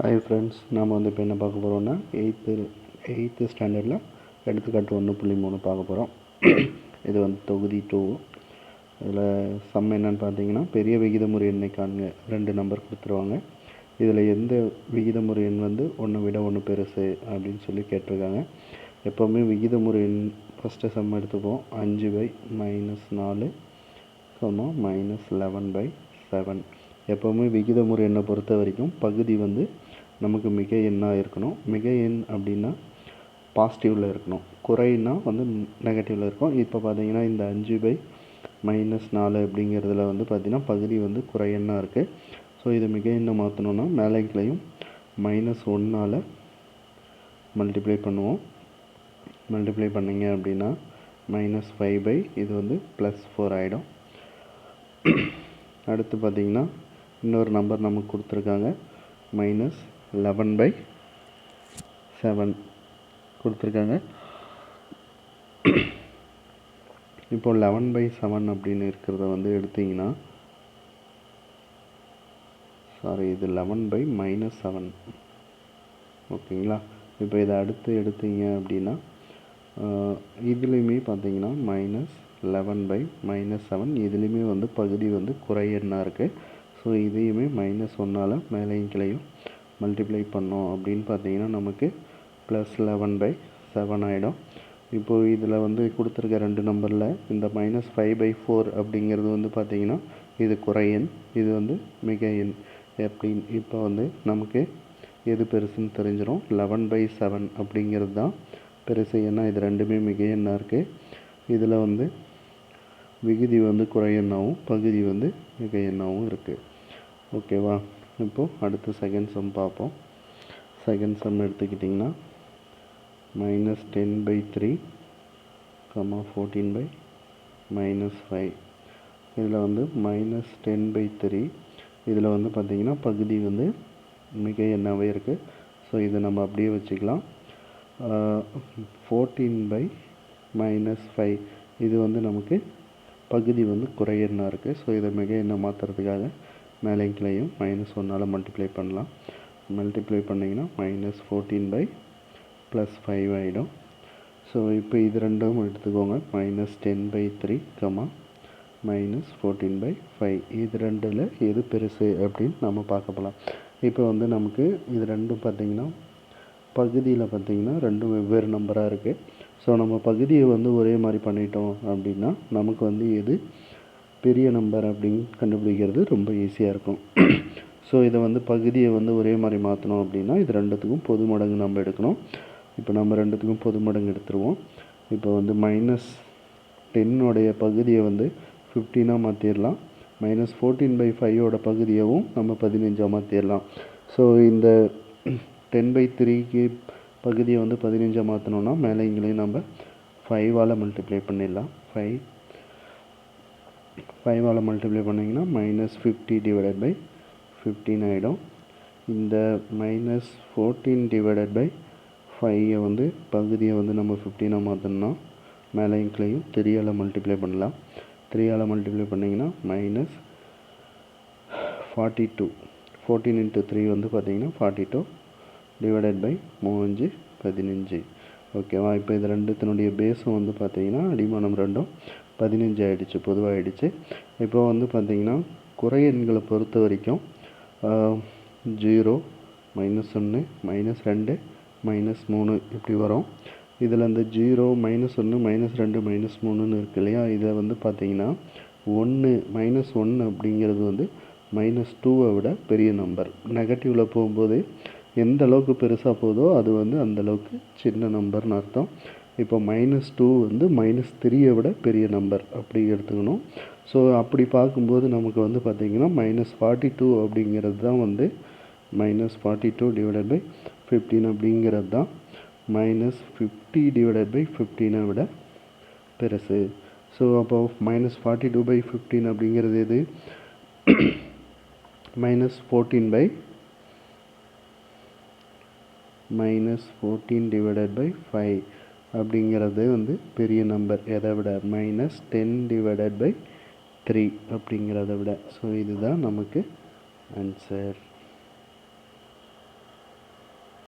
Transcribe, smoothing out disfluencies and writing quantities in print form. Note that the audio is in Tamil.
ஹாய் ஃப்ரெண்ட்ஸ், நாம் வந்து இப்போ என்ன பார்க்க போகிறோம்னா எயித்து ஸ்டாண்டர்டில் எடுத்துக்காட்டு 1.3 பார்க்க போகிறோம். இது வந்து தொகுதி 2. இதில் சம் என்னன்னு பார்த்தீங்கன்னா, பெரிய விகிதமுறு எண்ணை காண்க. 2 நம்பர் கொடுத்துருவாங்க. இதில் எந்த விகிதமுறு எண் வந்து ஒன்றை விட ஒன்று பெருசு அப்படின்னு சொல்லி கேட்டிருக்காங்க. எப்போவுமே விகிதமுறு எண் ஃபஸ்ட்டு சம் எடுத்துப்போம். 5/-4, -11/7. எப்போவுமே விகிதமுறு எண்ணை பொறுத்த வரைக்கும் பகுதி வந்து நமக்கு மிக எண்ணாக இருக்கணும். மிக எண் அப்படின்னா பாசிட்டிவில் இருக்கணும், குறைன்னா வந்து நெகட்டிவில் இருக்கும். இப்போ பார்த்தீங்கன்னா இந்த 5/-4 அப்படிங்கிறதுல வந்து பார்த்திங்கன்னா பகுதி வந்து குறை எண்ணாக இருக்குது. ஸோ இது மிக எண்ணை மாற்றணுன்னா மேலேங்களையும் -1 மல்டிப்ளை பண்ணுவோம். மல்டிப்ளை பண்ணிங்க அப்படின்னா -5 இது வந்து +4 ஆகிடும். அடுத்து பார்த்திங்கன்னா இன்னொரு நம்பர் நமக்கு கொடுத்துருக்காங்க, -11/7 கொடுத்துருக்காங்க. இப்போ 11/7 அப்படின்னு இருக்கிறத வந்து எடுத்திங்கன்னா, இது 11/-7 ஓகேங்களா. இப்போ இதை அடுத்து எடுத்தீங்க அப்படின்னா இதுலேயுமே பார்த்தீங்கன்னா -11/-7 இதுலேயுமே வந்து பகுதி வந்து குறை எண்ணாக இருக்குது. ஸோ இதையுமே -1 மேலையும் கிளையும் மல்டிப்ளை பண்ணோம் அப்படின்னு பார்த்தீங்கன்னா நமக்கு +11/7 ஆகிடும். இப்போது இதில் வந்து கொடுத்துருக்க 2 நம்பரில் இந்த -5/4 அப்படிங்கிறது வந்து பார்த்திங்கன்னா இது குறை எண், இது வந்து மிக எண் அப்படின்னு இப்போ வந்து நமக்கு எது பெருசுன்னு தெரிஞ்சிடும். 11/7 அப்படிங்கிறது தான் பெருசு, ஏன்னா இது ரெண்டுமே மிக எண்ணாக இருக்குது. இதில் வந்து விகுதி வந்து குறை எண்ணாகவும் பகுதி வந்து மிக எண்ணாகவும் இருக்குது. ஓகேவா. இப்போது அடுத்து செகண்ட் சம் பார்ப்போம். செகண்ட் சம் எடுத்துக்கிட்டிங்கன்னா -10/3, 14/-5. இதில் வந்து -10/3 இதில் வந்து பார்த்திங்கன்னா பகுதி வந்து மிக எண்ணாகவே இருக்குது. ஸோ இதை நம்ம அப்படியே வச்சுக்கலாம். 14/-5 இது வந்து நமக்கு பகுதி வந்து குறை எண்ணாக இருக்குது. ஸோ இதை மிக எண்ணை மாற்றுறதுக்காக மேலையும் கிளையும் -1 மல்டிப்ளை பண்ணலாம். மல்டிப்ளை பண்ணிங்கன்னா -14/+5 ஆகிடும். ஸோ இப்போ இது ரெண்டும் எடுத்துக்கோங்க, -10/3, -14/5. இது ரெண்டில் எது பெருசு அப்படின்னு நம்ம பார்க்க போகலாம். இப்போ வந்து நமக்கு இது ரெண்டும் பார்த்திங்கன்னா பகுதியில் பார்த்திங்கன்னா ரெண்டும் வெவ்வேறு நம்பராக இருக்குது. ஸோ நம்ம பகுதியை வந்து ஒரே மாதிரி பண்ணிட்டோம் அப்படின்னா நமக்கு வந்து எது பெரிய நம்பர் அப்படின்னு கண்டுபிடிக்கிறது ரொம்ப ஈஸியாக இருக்கும். ஸோ இதை வந்து பகுதியை வந்து ஒரே மாதிரி மாற்றணும் அப்படின்னா இது ரெண்டுத்துக்கும் பொது மடங்கு நம்ம எடுக்கணும். இப்போ நம்ம ரெண்டுத்துக்கும் பொது மடங்கு எடுத்துருவோம். இப்போ வந்து -10 பகுதியை வந்து 15 மாற்றிடலாம். -14/5 பகுதியவும் நம்ம 15 மாற்றிடலாம். ஸோ இந்த 10/3 பகுதியை வந்து 15 மாற்றணுன்னா மேலே இங்கேயும் நம்ம 5 மல்டிப்ளை பண்ணிடலாம். 5 மல்டிப்ளை பண்ணிங்கன்னா -50/15 ஆகிடும். இந்த -14/5 வந்து பகுதியை வந்து நம்ம 15 மாற்றணும்னா மேலையும் கிளையும் 3 மல்டிப்ளை பண்ணலாம். 3 மல்டிப்ளை பண்ணிங்கன்னா -42. 14 × 3 வந்து பார்த்திங்கன்னா 42/3×15. ஓகேவா. இப்போ இது ரெண்டுத்தினுடைய பேஸும் வந்து பார்த்திங்கன்னா அடிமானம் ரெண்டும் 15 ஆகிடுச்சு, பொதுவாகிடுச்சு. இப்போ வந்து பார்த்திங்கன்னா குறை எண்களை பொறுத்த வரைக்கும் 0, -1, -2, -3 இப்படி வரும். இதில் இந்த 0, -1, -2, -3ன்னு இருக்கு இல்லையா. இதை வந்து பார்த்திங்கன்னா -1 அப்படிங்கிறது வந்து -2 விட பெரிய நம்பர். நெகட்டிவில் போகும்போது எந்த அளவுக்கு பெருசாக போதோ அது வந்து அந்தளவுக்கு சின்ன நம்பர்னு அர்த்தம். இப்போ -2 வந்து -3 விட பெரிய நம்பர் அப்படி எடுத்துக்கணும். ஸோ அப்படி பார்க்கும்போது நமக்கு வந்து பார்த்திங்கன்னா -42 அப்படிங்கிறது தான் வந்து -42/15 அப்படிங்கிறது தான் -50/15 விட பெருசு. ஸோ அப்போ -42/15 அப்படிங்கிறது எது? -14/5 அப்படிங்கிறது வந்து பெரிய நம்பர். எதை விட? -10/3 அப்படிங்கிறத விட. ஸோ இதுதான் நமக்கு ஆன்சர்.